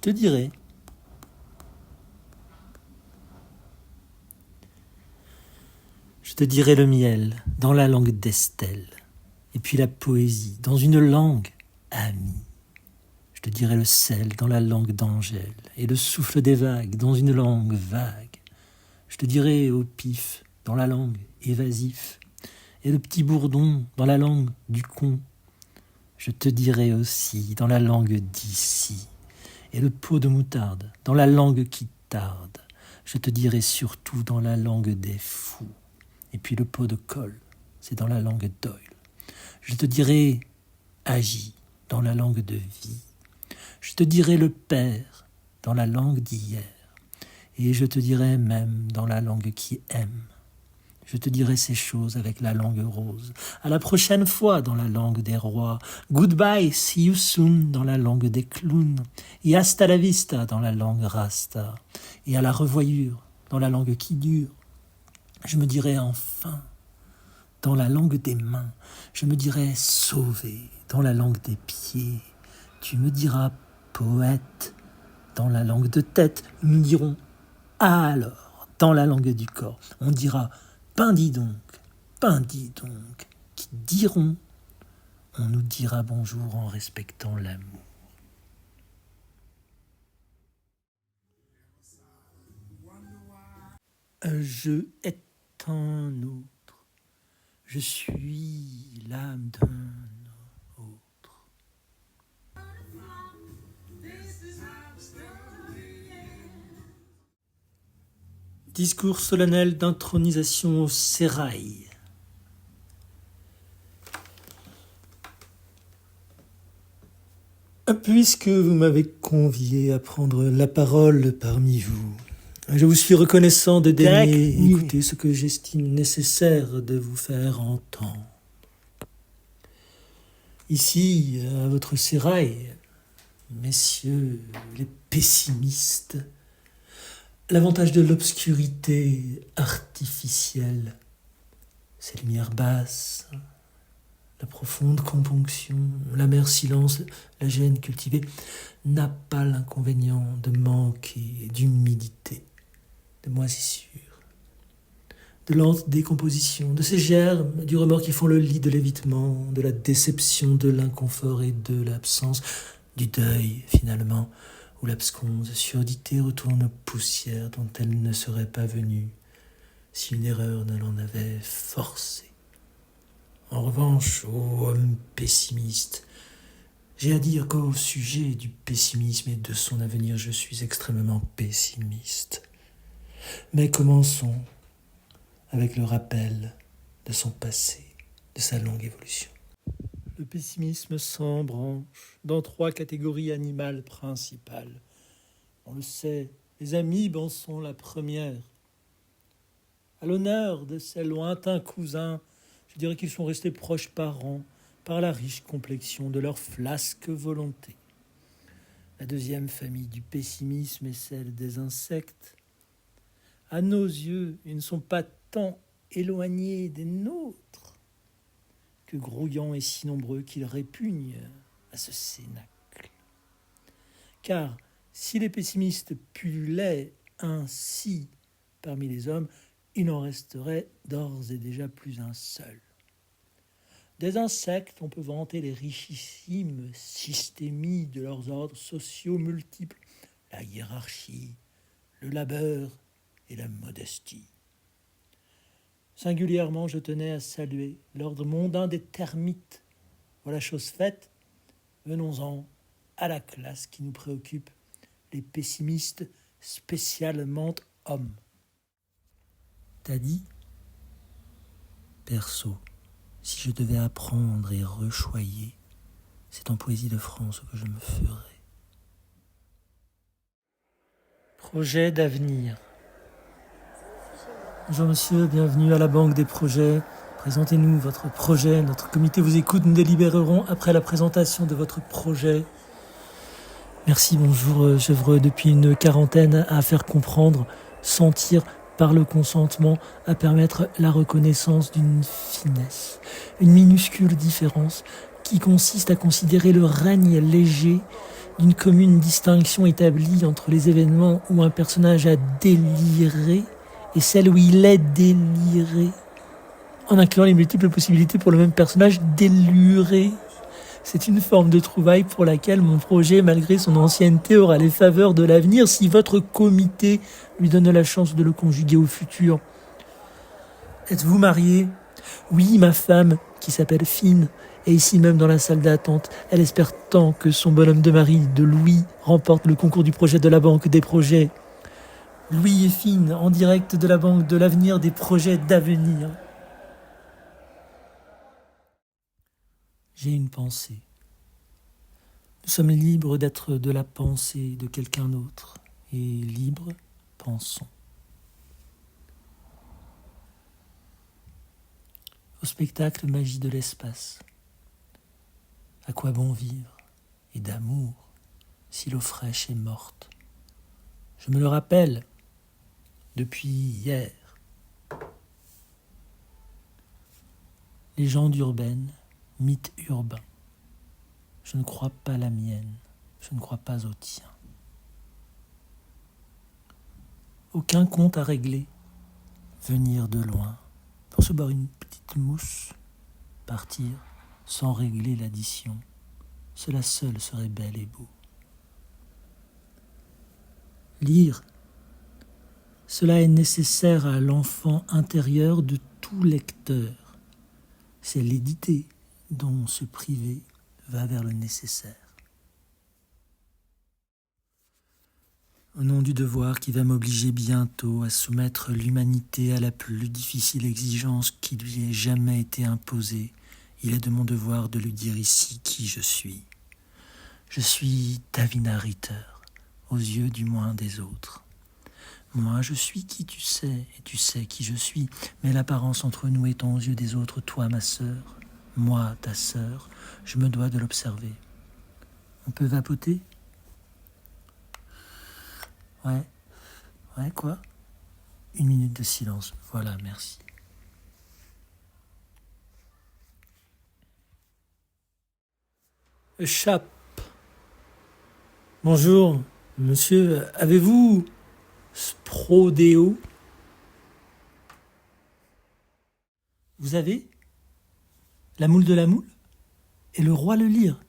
te dirai. Je te dirai le miel dans la langue d'Estelle, et puis la poésie dans une langue amie. Je te dirai le sel dans la langue d'Angèle, et le souffle des vagues dans une langue vague. Je te dirai au pif dans la langue évasif, et le petit bourdon dans la langue du con. Je te dirai aussi dans la langue d'ici, et le pot de moutarde dans la langue qui tarde. Je te dirai surtout dans la langue des fous. Et puis le pot de colle, c'est dans la langue d'Oyle. Je te dirai agis dans la langue de vie. Je te dirai le père dans la langue d'hier. Et je te dirai même dans la langue qui aime. Je te dirai ces choses avec la langue rose. À la prochaine fois dans la langue des rois. Goodbye, see you soon dans la langue des clowns. Et hasta la vista dans la langue rasta. Et à la revoyure dans la langue qui dure. Je me dirai enfin dans la langue des mains. Je me dirai sauvé dans la langue des pieds. Tu me diras poète dans la langue de tête. Nous dirons alors dans la langue du corps. On dira ben dis donc, qui diront. On nous dira bonjour en respectant l'amour. Un jeu est un autre. Je suis l'âme d'un autre. Discours solennel d'intronisation au sérail. Puisque vous m'avez convié à prendre la parole parmi vous, je vous suis reconnaissant de daigner écouter ce que j'estime nécessaire de vous faire entendre. Ici, à votre sérail, messieurs les pessimistes, l'avantage de l'obscurité artificielle, ces lumières basses, la profonde componction, l'amer silence, la gêne cultivée, n'a pas l'inconvénient de manquer d'humidité, de moisissure, de lente décomposition, de ces germes du remords qui font le lit de l'évitement, de la déception, de l'inconfort et de l'absence, du deuil finalement, où l'absconse surdité retourne poussière dont elle ne serait pas venue si une erreur ne l'en avait forcé. En revanche, ô homme pessimiste, j'ai à dire qu'au sujet du pessimisme et de son avenir, je suis extrêmement pessimiste. Mais commençons avec le rappel de son passé, de sa longue évolution. Le pessimisme s'embranche dans 3 catégories animales principales. On le sait, les amibes en sont la première. À l'honneur de ces lointains cousins, je dirais qu'ils sont restés proches parents par la riche complexion de leur flasque volonté. La deuxième famille du pessimisme est celle des insectes. À nos yeux, ils ne sont pas tant éloignés des nôtres que grouillants et si nombreux qu'ils répugnent à ce cénacle. Car si les pessimistes pullulaient ainsi parmi les hommes, il n'en resterait d'ores et déjà plus un seul. Des insectes, on peut vanter les richissimes systémies de leurs ordres sociaux multiples, la hiérarchie, le labeur et la modestie. Singulièrement, je tenais à saluer l'ordre mondain des termites. Voilà chose faite, venons-en à la classe qui nous préoccupe, les pessimistes spécialement hommes. T'as dit ? Perso, si je devais apprendre et rechoyer, c'est en poésie de France que je me ferais. Projet d'avenir. Bonjour monsieur, bienvenue à la Banque des projets. Présentez-nous votre projet, notre comité vous écoute, nous délibérerons après la présentation de votre projet. Merci, bonjour, j'œuvre depuis une quarantaine à faire comprendre, sentir par le consentement, à permettre la reconnaissance d'une finesse, une minuscule différence qui consiste à considérer le règne léger d'une commune distinction établie entre les événements où un personnage a déliré et celle où il est déliré, en incluant les multiples possibilités pour le même personnage déluré. C'est une forme de trouvaille pour laquelle mon projet, malgré son ancienneté, aura les faveurs de l'avenir si votre comité lui donne la chance de le conjuguer au futur. Êtes-vous marié ? Oui, ma femme, qui s'appelle Finn, est ici même dans la salle d'attente. Elle espère tant que son bonhomme de mari, de Louis, remporte le concours du projet de la Banque des projets. Louis et Finn, en direct de la Banque de l'avenir des projets d'avenir. J'ai une pensée. Nous sommes libres d'être de la pensée de quelqu'un d'autre. Et libres, pensons. Au spectacle magie de l'espace. À quoi bon vivre ? Et d'amour, si l'eau fraîche est morte. Je me le rappelle, depuis hier. Légende urbaine, mythe urbain. Je ne crois pas la mienne, je ne crois pas au tien. Aucun compte à régler. Venir de loin pour se boire une petite mousse. Partir sans régler l'addition. Cela seul serait bel et beau. Lire, cela est nécessaire à l'enfant intérieur de tout lecteur. C'est l'éditer dont se priver va vers le nécessaire. Au nom du devoir qui va m'obliger bientôt à soumettre l'humanité à la plus difficile exigence qui lui ait jamais été imposée, il est de mon devoir de lui dire ici qui je suis. Je suis Davina Ritter, aux yeux du moins des autres. Moi, je suis qui tu sais, et tu sais qui je suis, mais l'apparence entre nous étant aux yeux des autres, toi, ma sœur, moi, ta sœur, je me dois de l'observer. On peut vapoter ? Ouais, quoi ? 1 minute de silence, voilà, merci. Chape. Bonjour, monsieur, avez-vous Sprodéo ? Vous avez la moule de la moule ? Et le roi le lyre ?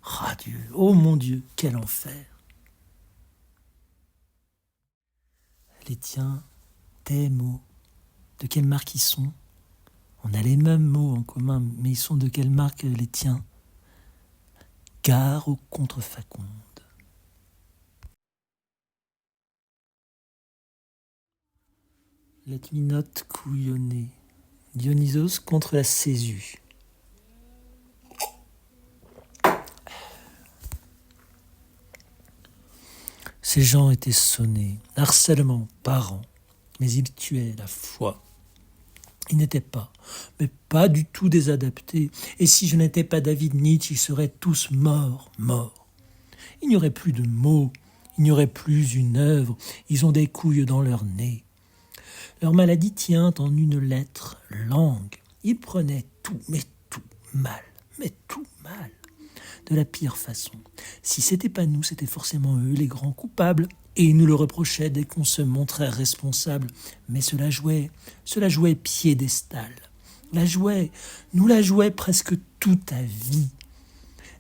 Ah Dieu, oh mon Dieu, quel enfer ! Les tiens, tes mots, de quelle marque ils sont ? On a les mêmes mots en commun, mais ils sont de quelle marque les tiens ? Gare aux contrefacondes. La minote couillonnée. Dionysos contre la Césu. Ces gens étaient sonnés, harcèlement, parents, mais ils tuaient la foi. Ils n'étaient pas, mais pas du tout désadaptés. Et si je n'étais pas David Nietzsche, ils seraient tous morts. Il n'y aurait plus de mots, il n'y aurait plus une œuvre. Ils ont des couilles dans leur nez. Leur maladie tient en une lettre, langue. Ils prenaient tout, mais tout mal. De la pire façon. Si c'était pas nous, c'était forcément eux les grands coupables. Et ils nous le reprochaient dès qu'on se montrait responsable. Mais cela jouait piédestal. Nous la jouait presque toute à vie.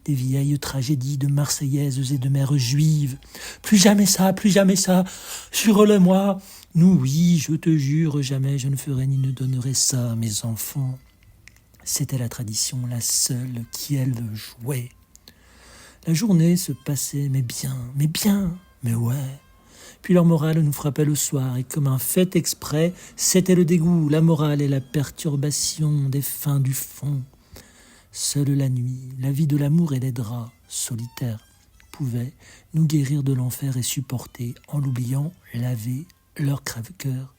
Des vieilles tragédies de Marseillaises et de mères juives. Plus jamais ça, jure-le-moi. Nous, oui, je te jure, jamais je ne ferai ni ne donnerai ça à mes enfants. C'était la tradition, la seule qui, elle, jouait. La journée se passait, mais ouais. Puis leur morale nous frappait le soir, et comme un fait exprès, c'était le dégoût, la morale et la perturbation des fins du fond. Seule la nuit, la vie de l'amour et les draps, solitaires, pouvaient nous guérir de l'enfer et supporter, en l'oubliant, laver leur crève-cœur.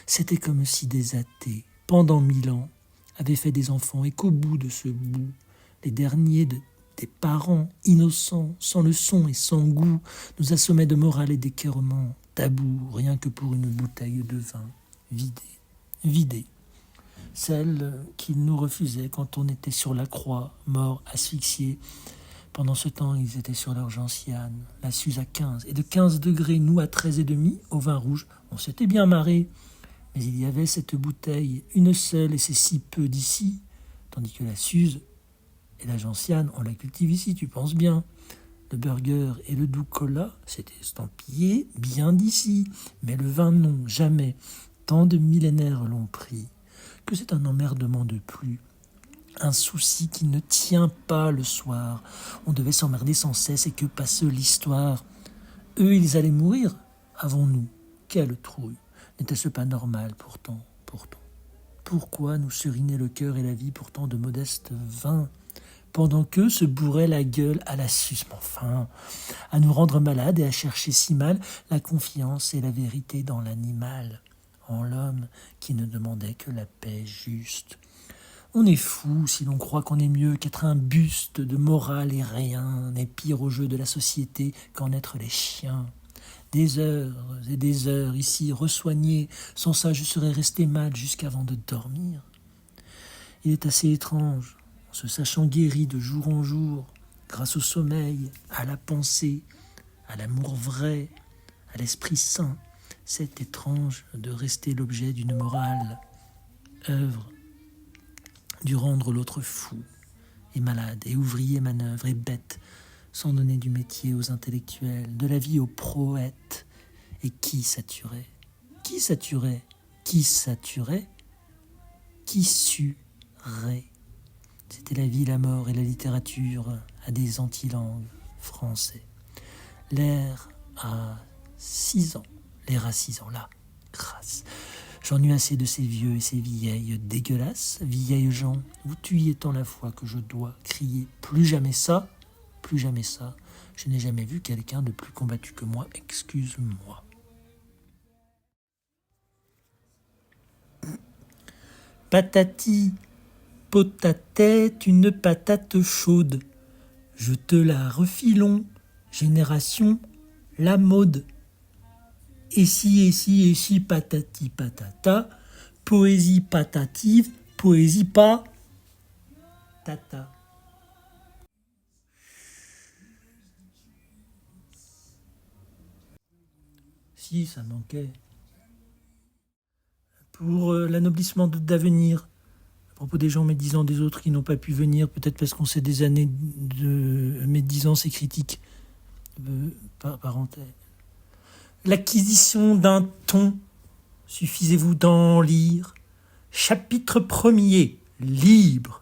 C'était comme si des athées, pendant 1000 ans, avaient fait des enfants et qu'au bout de ce bout, les derniers des parents innocents, sans leçon et sans goût, nous assommaient de morale et d'écœurement, tabou, rien que pour une bouteille de vin vidée. Celle qu'ils nous refusaient quand on était sur la croix, mort, asphyxié, Pendant ce temps, ils étaient sur leur gentiane, la Suze à 15, et de 15 degrés, nous à 13,5, au vin rouge. On s'était bien marré. Mais il y avait cette bouteille, une seule, et c'est si peu d'ici, tandis que la Suze et la gentiane, on la cultive ici, tu penses bien. Le burger et le doux cola, c'était estampillé bien d'ici, mais le vin non, jamais. Tant de millénaires l'ont pris, que c'est un emmerdement de plus. Un souci qui ne tient pas le soir. On devait s'emmerder sans cesse, et que passe l'histoire. Eux, ils allaient mourir avant nous. Quelle trouille. N'était-ce pas normal, pourtant. Pourquoi nous seriner le cœur et la vie pour tant de modestes vins, pendant qu'eux se bourraient la gueule à la Suze, mais enfin, à nous rendre malades et à chercher si mal la confiance et la vérité dans l'animal, en l'homme qui ne demandait que la paix juste. On est fou si l'on croit qu'on est mieux qu'être un buste de morale et rien n'est pire au jeu de la société qu'en être les chiens. Des heures et des heures ici, resoignés, sans ça je serais resté mal jusqu'avant de dormir. Il est assez étrange, en se sachant guéri de jour en jour, grâce au sommeil, à la pensée, à l'amour vrai, à l'esprit saint, c'est étrange de rester l'objet d'une morale, œuvre, du rendre l'autre fou, et malade, et ouvrier manœuvre, et bête, sans donner du métier aux intellectuels, de la vie aux poètes. Et qui saturait? Qui saturait? Qui saturait? Qui surait? C'était la vie, la mort et la littérature à des antilangues français. L'air à 6 ans. L'air à 6 ans, là, grâce. J'en eus assez de ces vieux et ces vieilles dégueulasses, vieilles gens, vous tuiez tant la fois que je dois crier plus jamais ça, plus jamais ça. Je n'ai jamais vu quelqu'un de plus combattu que moi, excuse-moi. Patati, potatait une patate chaude. Je te la refilons, génération, la mode. Et si, patati patata, poésie patative, poésie pas tata. Si, ça manquait. Pour l'anoblissement d'avenir, à propos des gens médisants des autres qui n'ont pas pu venir, peut-être parce qu'on sait des années de médisance et critique. Parenthèse. L'acquisition d'un ton, suffisez-vous d'en lire. Chapitre 1er, libre.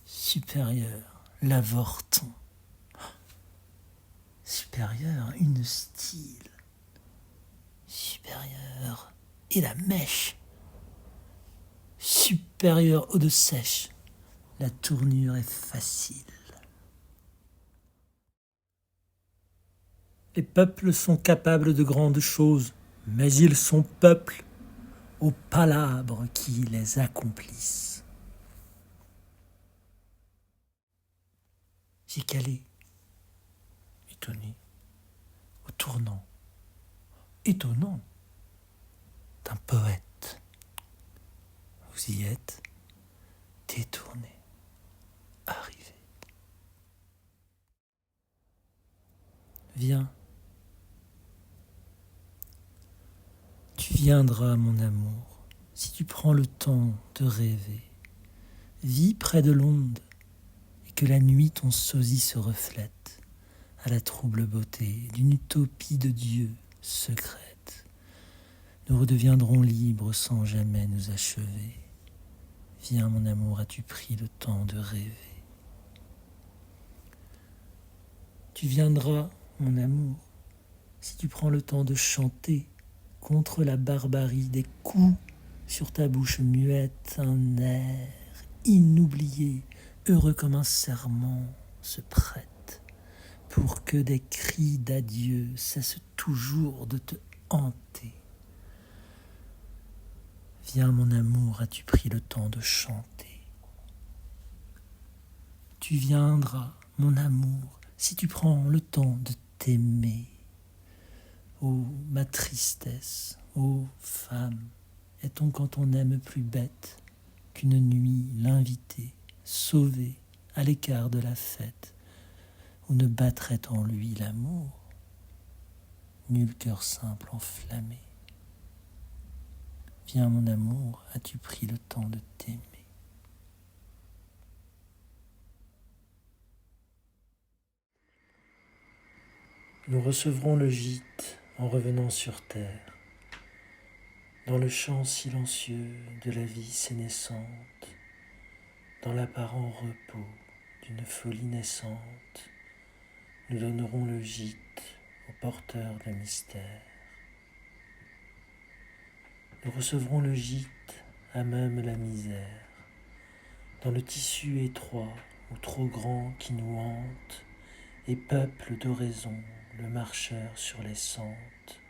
Supérieur, l'avorton. Supérieur, une style. Supérieur, et la mèche. Supérieur, eau de sèche. La tournure est facile. Les peuples sont capables de grandes choses, mais ils sont peuples aux palabres qui les accomplissent. J'ai calé, étonné, au tournant, étonnant, d'un poète. Vous y êtes, détourné, arrivé. Viens. Tu viendras, mon amour, si tu prends le temps de rêver. Vis près de l'onde, et que la nuit ton sosie se reflète à la trouble beauté d'une utopie de Dieu secrète. Nous redeviendrons libres sans jamais nous achever. Viens, mon amour, as-tu pris le temps de rêver? Tu viendras, mon amour, si tu prends le temps de chanter contre la barbarie des coups sur ta bouche muette, un air inoublié, heureux comme un serment, se prête pour que des cris d'adieu cessent toujours de te hanter. Viens, mon amour, as-tu pris le temps de chanter? Tu viendras, mon amour, si tu prends le temps de t'aimer. Ô ma tristesse, ô femme, est-on quand on aime plus bête qu'une nuit l'invité, sauvé à l'écart de la fête, où ne battrait en lui l'amour, nul cœur simple enflammé. Viens mon amour, as-tu pris le temps de t'aimer? Nous recevrons le gîte en revenant sur terre, dans le chant silencieux de la vie sénescente, dans l'apparent repos d'une folie naissante, nous donnerons le gîte aux porteurs de mystère. Nous recevrons le gîte à même la misère, dans le tissu étroit ou trop grand qui nous hante et peuple d'oraison le marcheur sur les sentes.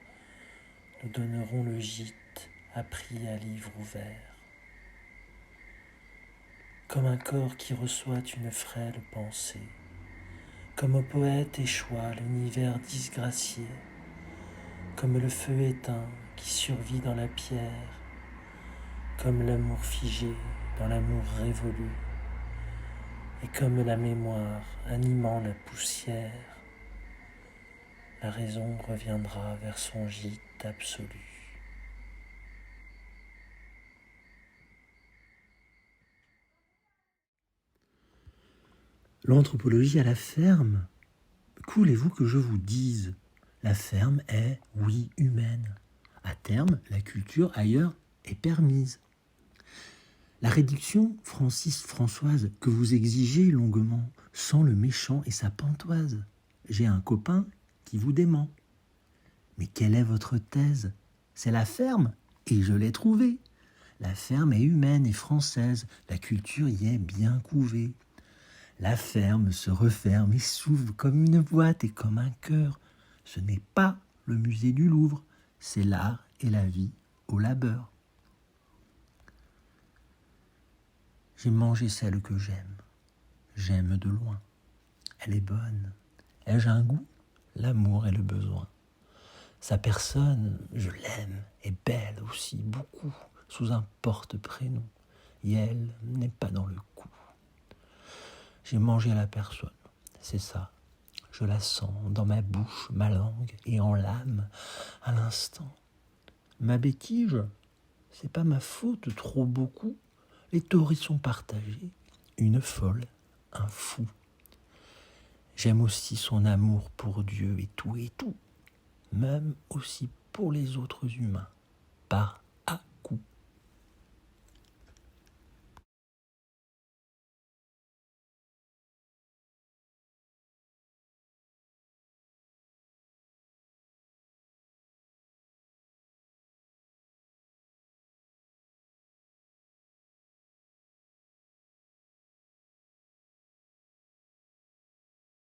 Nous donnerons le gîte appris à livre ouvert. Comme un corps qui reçoit une frêle pensée, comme au poète échoit l'univers disgracié, comme le feu éteint qui survit dans la pierre, comme l'amour figé dans l'amour révolu, et comme la mémoire animant la poussière, la raison reviendra vers son gîte absolu. L'anthropologie à la ferme, voulez-vous que je vous dise, la ferme est, oui, humaine. À terme, la culture ailleurs est permise. La réduction Francis-Françoise que vous exigez longuement sent le méchant et sa pantoise. J'ai un copain qui vous dément. Mais quelle est votre thèse? C'est la ferme, et je l'ai trouvée. La ferme est humaine et française, la culture y est bien couvée. La ferme se referme et s'ouvre comme une boîte et comme un cœur. Ce n'est pas le musée du Louvre, c'est l'art et la vie au labeur. J'ai mangé celle que j'aime. J'aime de loin. Elle est bonne. Ai-je un goût? L'amour et le besoin. Sa personne, je l'aime, est belle aussi, beaucoup, sous un porte-prénom. Et elle n'est pas dans le coup. J'ai mangé la personne, c'est ça. Je la sens dans ma bouche, ma langue et en l'âme, à l'instant. Ma bêtise, c'est pas ma faute trop beaucoup. Les tauris sont partagés, une folle, un fou. J'aime aussi son amour pour Dieu et tout, même aussi pour les autres humains, par